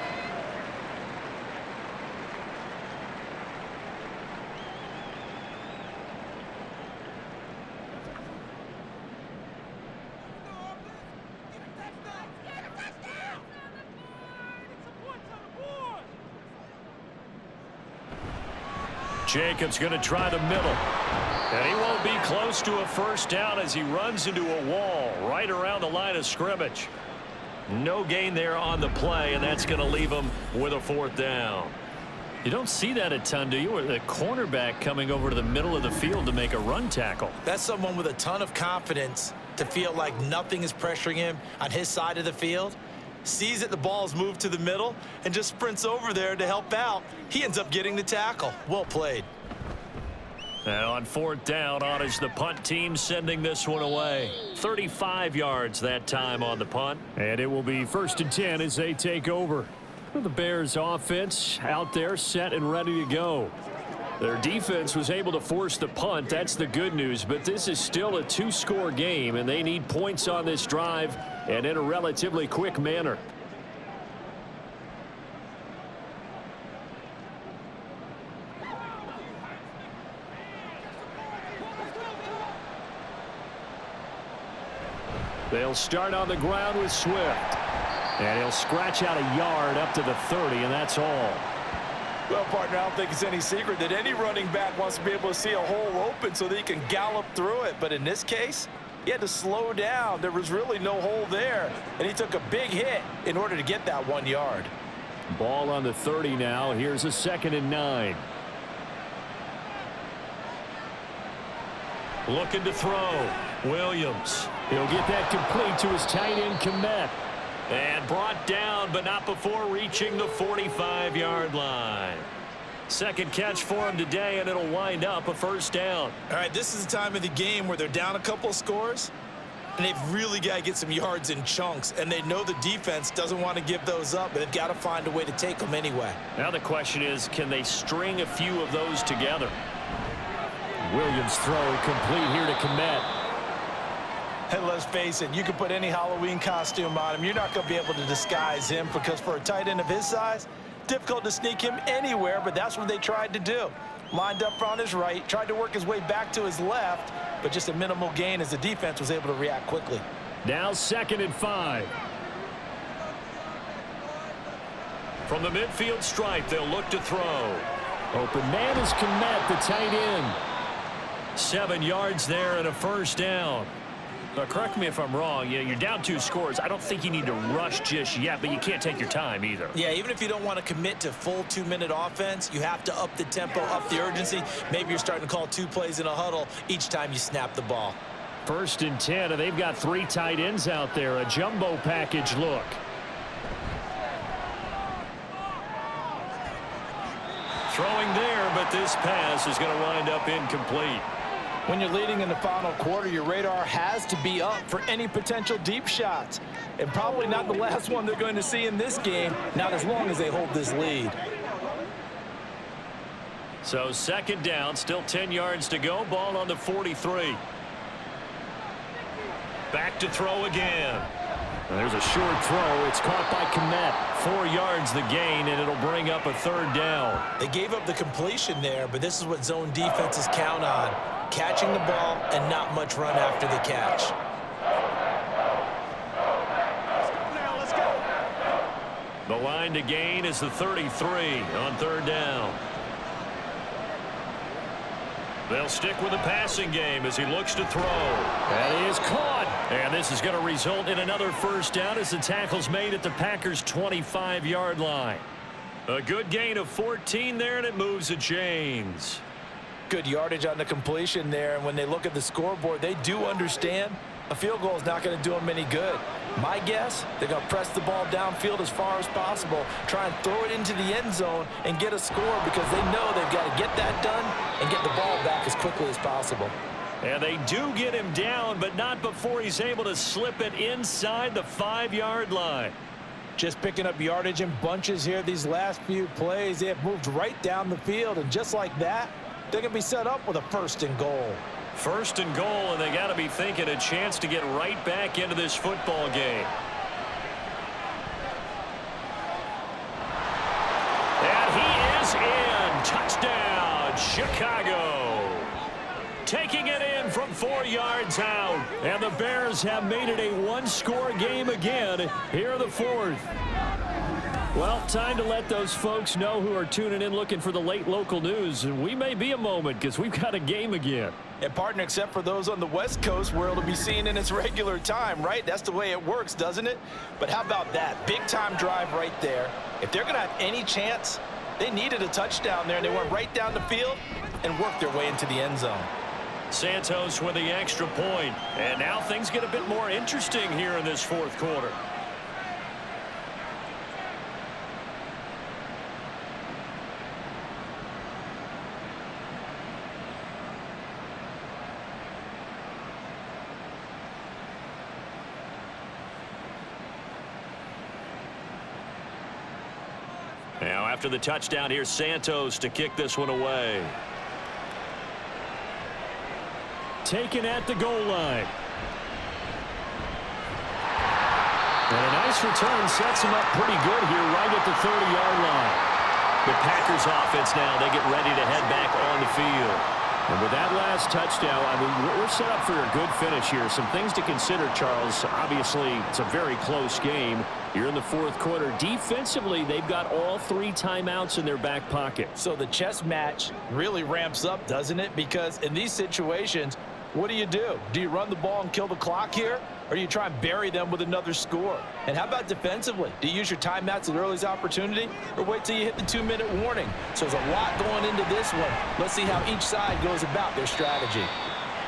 Jacobs going to try the middle. And he won't be close to a first down as he runs into a wall right around the line of scrimmage. No gain there on the play, and that's going to leave him with a 4th down. You don't see that a ton, do you? Or the cornerback coming over to the middle of the field to make a run tackle. That's someone with a ton of confidence to feel like nothing is pressuring him on his side of the field. Sees that the ball's moved to the middle and just sprints over there to help out. He ends up getting the tackle. Well played. And on 4th down, on is the punt team sending this one away. 35 yards that time on the punt. And it will be 1st and 10 as they take over. The Bears offense out there set and ready to go. Their defense was able to force the punt. That's the good news. But this is still a 2-score game, and they need points on this drive and in a relatively quick manner. They'll start on the ground with Swift. And he'll scratch out a yard up to the 30, and that's all. Well, partner, I don't think it's any secret that any running back wants to be able to see a hole open so that he can gallop through it. But in this case, he had to slow down. There was really no hole there, and he took a big hit in order to get that 1 yard. Ball on the 30 now. Here's a 2nd and 9. Looking to throw. Williams. He'll get that complete to his tight end, Kmet. And brought down, but not before reaching the 45-yard line. Second catch for him today, and it'll wind up a 1st down. All right, this is the time of the game where they're down a couple of scores, and they've really got to get some yards in chunks, and they know the defense doesn't want to give those up, but they've got to find a way to take them anyway. Now the question is, can they string a few of those together? Williams throw complete here to Kmet. And let's face it, you can put any Halloween costume on him. You're not going to be able to disguise him because for a tight end of his size, difficult to sneak him anywhere, but that's what they tried to do. Lined up on his right, tried to work his way back to his left, but just a minimal gain as the defense was able to react quickly. Now 2nd and 5. From the midfield stripe, they'll look to throw. Open man is Kmet, the tight end. 7 yards there and a 1st down. Now, correct me if I'm wrong. You're down 2 scores. I don't think you need to rush just yet, but you can't take your time either. Yeah, even if you don't want to commit to full 2-minute offense, you have to up the tempo, up the urgency. Maybe you're starting to call 2 plays in a huddle each time you snap the ball. 1st and 10, and they've got 3 tight ends out there. A jumbo package look. Throwing there, but this pass is going to wind up incomplete. When you're leading in the final quarter, your radar has to be up for any potential deep shots. And probably not the last one they're going to see in this game, not as long as they hold this lead. So 2nd down, still 10 yards to go. Ball on the 43. Back to throw again. And there's a short throw. It's caught by Kmet. 4 yards the gain, and it'll bring up a 3rd down. They gave up the completion there, but this is what zone defenses count on. Catching the ball and not much run after the catch. Let's go. The line to gain is the 33 on 3rd down. They'll stick with the passing game as he looks to throw. That is caught. And this is going to result in another 1st down as the tackle's made at the Packers' 25-yard line. A good gain of 14 there, and it moves the chains. Good yardage on the completion there, and when they look at the scoreboard, they do understand a field goal is not going to do them any good. My guess, they're going to press the ball downfield as far as possible, try and throw it into the end zone and get a score because they know they've got to get that done and get the ball back as quickly as possible. And they do get him down, but not before he's able to slip it inside the 5-yard line. Just picking up yardage in bunches here these last few plays. They have moved right down the field, and just like that, they're going to be set up with a 1st and goal. 1st and goal, and they got to be thinking a chance to get right back into this football game. And he is in. Touchdown, Chicago. Taking it in from 4 yards out. And the Bears have made it a 1-score game again here in the 4th. Well, time to let those folks know who are tuning in looking for the late local news. And we may be a moment because we've got a game again. And partner, except for those on the West Coast where it'll be seen in its regular time, right? That's the way it works, doesn't it? But how about that? Big time drive right there. If they're going to have any chance, they needed a touchdown there, and they went right down the field and worked their way into the end zone. Santos with the extra point. And now things get a bit more interesting here in this 4th quarter. Now after the touchdown, here's Santos to kick this one away. Taken at the goal line. And a nice return sets him up pretty good here right at the 30-yard line. The Packers offense now, they get ready to head back on the field. And with that last touchdown, I mean, we're set up for a good finish here. Some things to consider, Charles. Obviously, it's a very close game. You're in the fourth quarter. Defensively, they've got all 3 timeouts in their back pocket. So the chess match really ramps up, doesn't it? Because in these situations, what do? Do you run the ball and kill the clock here? Or do you try and bury them with another score? And how about defensively? Do you use your timeouts at earliest opportunity? Or wait till you hit the 2-minute warning? So there's a lot going into this one. Let's see how each side goes about their strategy.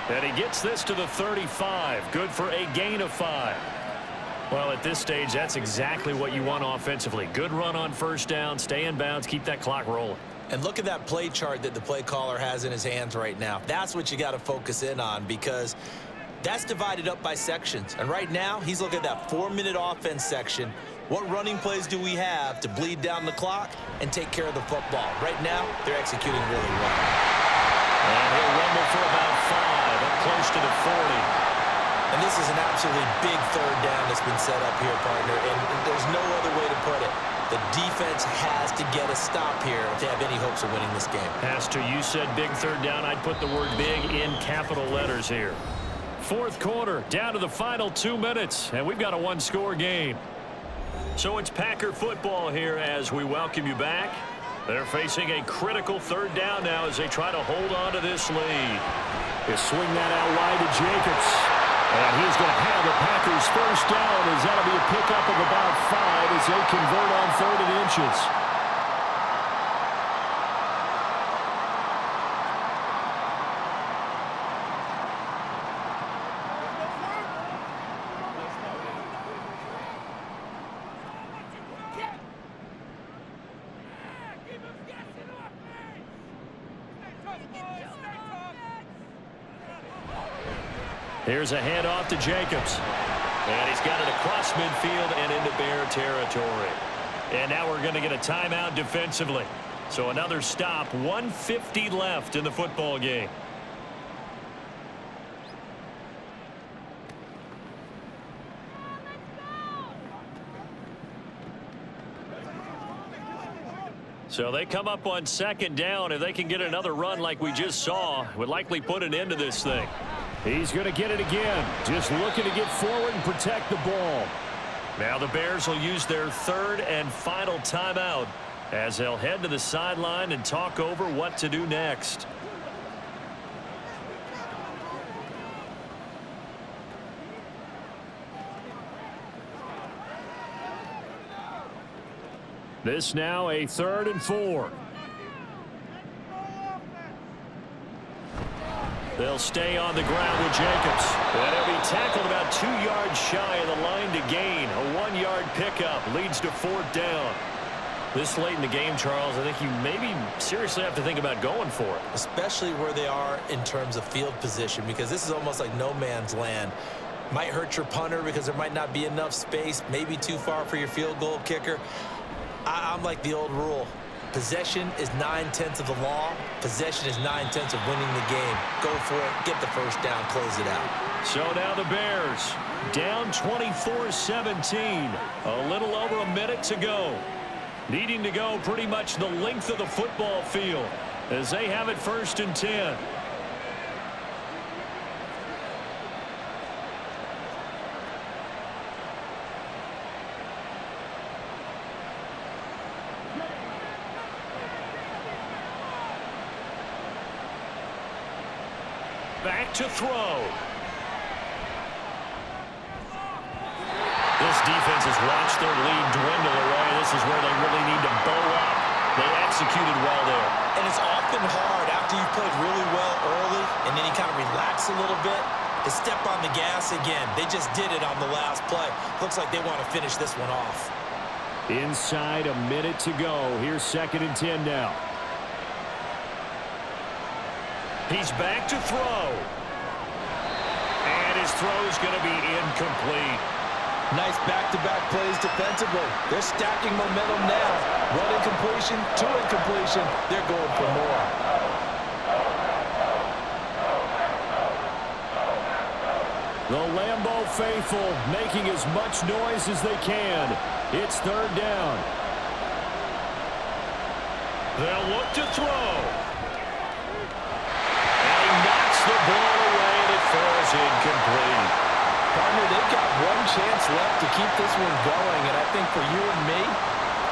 And he gets this to the 35. Good for a gain of 5. Well, at this stage, that's exactly what you want offensively. Good run on first down, stay in bounds, keep that clock rolling. And look at that play chart that the play caller has in his hands right now. That's what you got to focus in on, because that's divided up by sections. And right now, he's looking at that 4-minute offense section. What running plays do we have to bleed down the clock and take care of the football? Right now, they're executing really well. And he'll rumble for about 5, up close to the 40. And this is an absolutely big third down that's been set up here, partner. And there's no other way to put it. The defense has to get a stop here if they have any hopes of winning this game. Pastor, you said big third down. I'd put the word big in capital letters here. Fourth quarter, down to the final 2 minutes, and we've got a 1-score game. So it's Packer football here as we welcome you back. They're facing a critical third down now as they try to hold on to this lead. They swing that out wide to Jacobs. And he's going to have the Packers first down as that'll be a pickup of about 5 as they convert on 3rd and inches. Here's a handoff to Jacobs. And he's got it across midfield and into Bear territory. And now we're going to get a timeout defensively. So another stop, 1:50 left in the football game. So they come up on 2nd down. If they can get another run like we just saw, would likely put an end to this thing. He's going to get it again. Just looking to get forward and protect the ball. Now the Bears will use their 3rd and final timeout as they'll head to the sideline and talk over what to do next. This now a 3rd and 4. They'll stay on the ground with Jacobs. And he'll be tackled about 2 yards shy of the line to gain. A 1-yard pickup leads to 4th down. This late in the game, Charles, I think you maybe seriously have to think about going for it. Especially where they are in terms of field position, because this is almost like no man's land. Might hurt your punter because there might not be enough space, maybe too far for your field goal kicker. I'm like the old rule. Possession is 9/10 of the law. Possession is 9/10 of winning the game. Go for it. Get the first down. Close it out. So now the Bears down 24-17. A little over a minute to go. Needing to go pretty much the length of the football field as they have it 1st and 10. Back to throw. This defense has watched their lead dwindle away. This is where they really need to bow up. They executed well there. And it's often hard after you've played really well early and then you kind of relax a little bit to step on the gas again. They just did it on the last play. Looks like they want to finish this one off. Inside a minute to go. Here's 2nd and 10 now. He's back to throw. And his throw's going to be incomplete. Nice back-to-back plays defensively. They're stacking momentum now. One incompletion, two incompletion. They're going for more. The Lambeau faithful making as much noise as they can. It's third down. They'll look to throw. And he knocks the ball away, and it falls incomplete. Partner, they've got one chance left to keep this one going, and I think for you and me,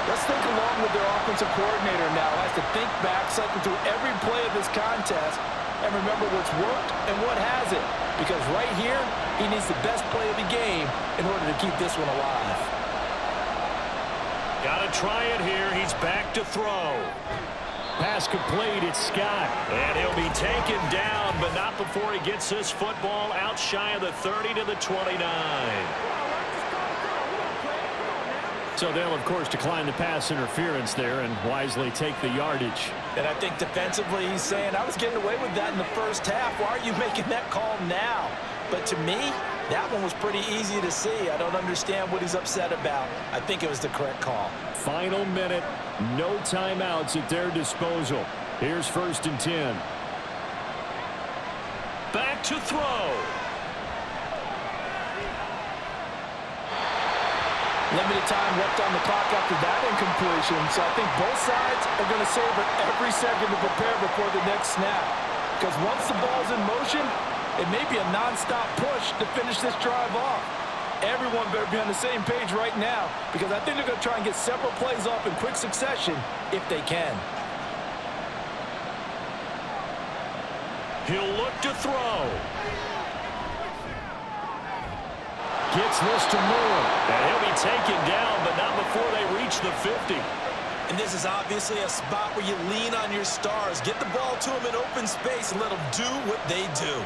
let's think along with their offensive coordinator now. Has to think back, cycle through every play of this contest, and remember what's worked and what hasn't. Because right here, he needs the best play of the game in order to keep this one alive. Got to try it here. He's back to throw. Pass complete. It's Scott. And he'll be taken down, but not before he gets this football out shy of the 30 to the 29. So they'll, of course, decline the pass interference there and wisely take the yardage. And I think defensively he's saying, I was getting away with that in the first half. Why are you making that call now? But to me, that one was pretty easy to see. I don't understand what he's upset about. I think it was the correct call. Final minute. No timeouts at their disposal. Here's 1st and 10. Back to throw. Limited time left on the clock after that incompletion, so I think both sides are going to savor every second to prepare before the next snap. Because once the ball's in motion, it may be a non-stop push to finish this drive off. Everyone better be on the same page right now, because I think they're going to try and get several plays off in quick succession if they can. He'll look to throw. Gets this to Moore. And he'll be taken down, but not before they reach the 50. And this is obviously a spot where you lean on your stars. Get the ball to them in open space and let them do what they do.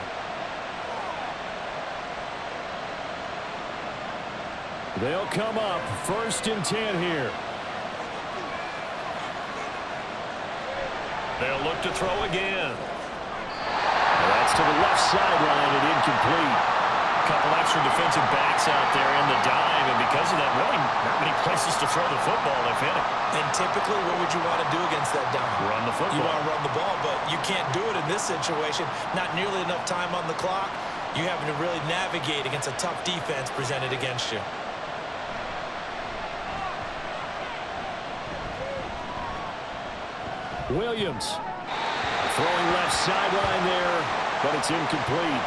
They'll come up 1st and 10 here. They'll look to throw again. That's to the left sideline and incomplete. Couple extra defensive backs out there in the dime, and because of that, really not many places to throw the football, if any. And typically, what would you want to do against that dime? Run the football. You want to run the ball, but you can't do it in this situation. Not nearly enough time on the clock. You're having to really navigate against a tough defense presented against you. Williams throwing left sideline there, but it's incomplete.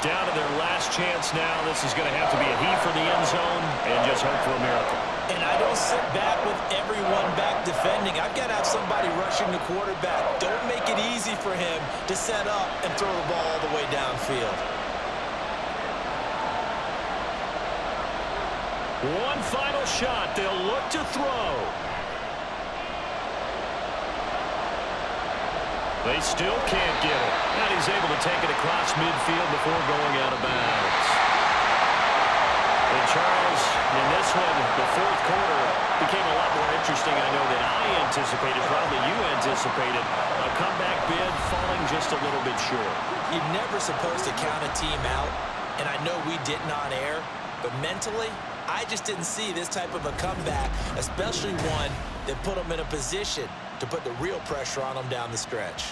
Down to their last chance now. This is going to have to be a heave for the end zone and just hope for a miracle. And I don't sit back with everyone back defending. I've got to have somebody rushing the quarterback. Don't make it easy for him to set up and throw the ball all the way downfield. One final shot. They'll look to throw. They still can't get it. And he's able to take it across midfield before going out of bounds. And Charles, in this one, the fourth quarter became a lot more interesting, I know, than I anticipated, probably you anticipated. A comeback bid falling just a little bit short. You're never supposed to count a team out, and I know we didn't on air, but mentally, I just didn't see this type of a comeback, especially one that put them in a position to put the real pressure on them down the stretch.